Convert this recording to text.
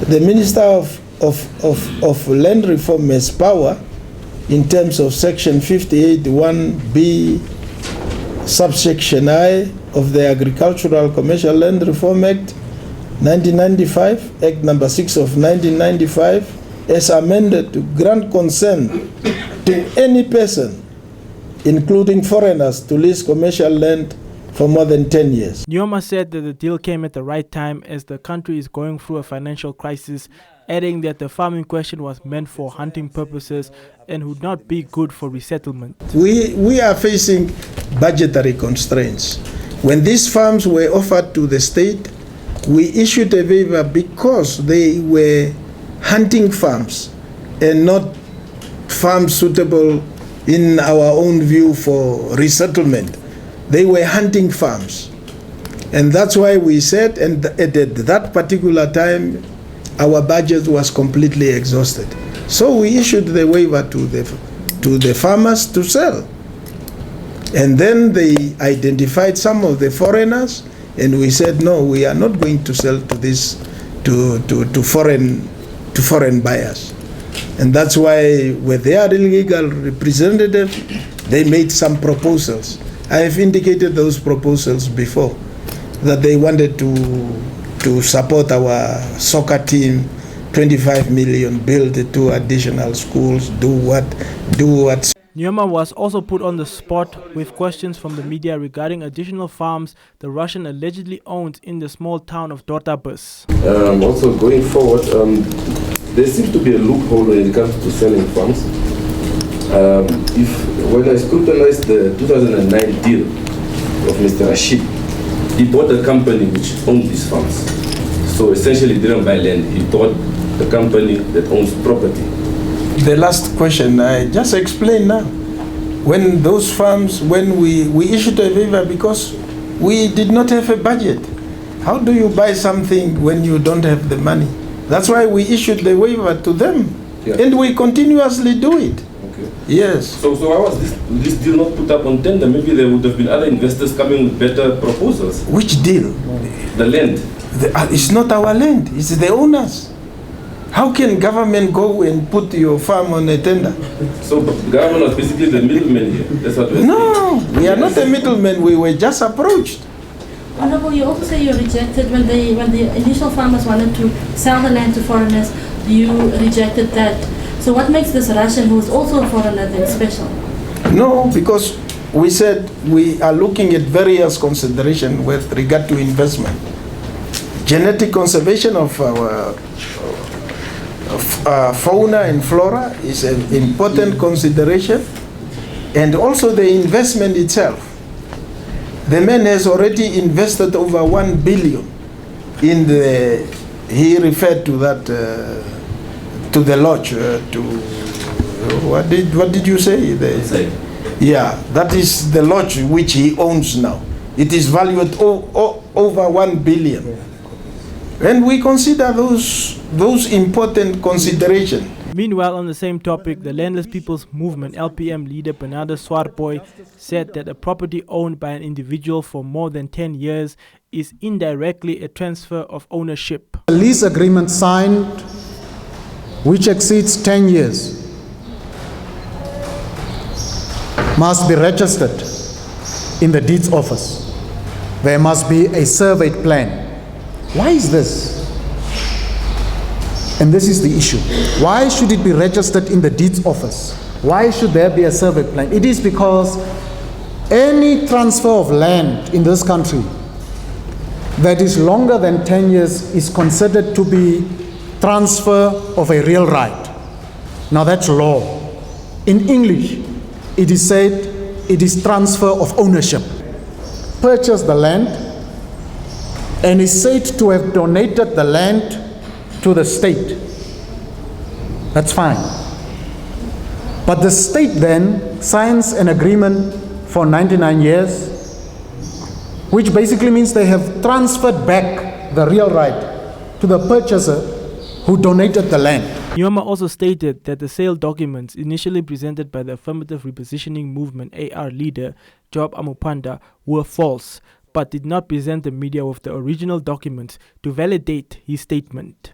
The Minister of Land Reform has power in terms of Section 58(1)(b) subsection I of the Agricultural Commercial Land Reform Act 1995, Act number 6 of 1995, as amended, to grant consent to any person, including foreigners, to lease commercial land for more than 10 years. Nujoma said that the deal came at the right time as the country is going through a financial crisis, adding that the farm in question was meant for hunting purposes and would not be good for resettlement. We are facing budgetary constraints. When these farms were offered to the state, we issued a waiver because they were hunting farms and not farms suitable in our own view for resettlement. They were hunting farms. And that's why we said, and at that particular time, our budget was completely exhausted. So we issued the waiver to the farmers to sell. And then they identified some of the foreigners, and we said, no, we are not going to sell to this to foreign buyers. And that's why with their legal representative, they made some proposals. I have indicated those proposals before, that they wanted to support our soccer team, 25 million, build 2 additional schools, do what. Nujoma was also put on the spot with questions from the media regarding additional farms the Russian allegedly owns in the small town of Dortabus. Also going forward, there seems to be a loophole when it comes to selling farms. When I scrutinized the 2009 deal of Mr. Rashid, he bought a company which owned these farms. So essentially he didn't buy land, he bought the company that owns property. The last question I just explained now. When those farms, when we issued a waiver because we did not have a budget. How do you buy something when you don't have the money? That's why we issued the waiver to them. Yeah. And we continuously do it. Okay. Yes. So why was this deal not put up on tender? Maybe there would have been other investors coming with better proposals. Which deal? The land. It's not our land, it's the owners. How can government go and put your farm on a tender? So the government was basically the middleman here. That's what we're saying. We are not the middlemen, we were just approached. Honorable, you also say you rejected when the initial farmers wanted to sell the land to foreigners, you rejected that. So what makes this Russian, who is also a foreigner, then special? No, because we said we are looking at various considerations with regard to investment. Genetic conservation of our fauna and flora is an important consideration, and also the investment itself. The man has already invested over 1 billion in he referred to that, to the lodge, what did you say? Yeah, that is the lodge which he owns now. It is valued over 1 billion. And we consider those important considerations. Meanwhile, on the same topic, the Landless People's Movement LPM leader Bernardo Swartboy said that a property owned by an individual for more than 10 years is indirectly a transfer of ownership. A lease agreement signed which exceeds 10 years must be registered in the deeds office. There must be a surveyed plan. Why is this? And this is the issue. Why should it be registered in the deeds office? Why should there be a survey plan? It is because any transfer of land in this country that is longer than 10 years is considered to be transfer of a real right. Now that's law. In English, it is said it is transfer of ownership. Purchase the land and is said to have donated the land to the state. That's fine. But the state then signs an agreement for 99 years, which basically means they have transferred back the real right to the purchaser who donated the land. Nujoma also stated that the sale documents initially presented by the Affirmative Repositioning Movement AR leader Job Amupanda were false, but did not present the media with the original documents to validate his statement.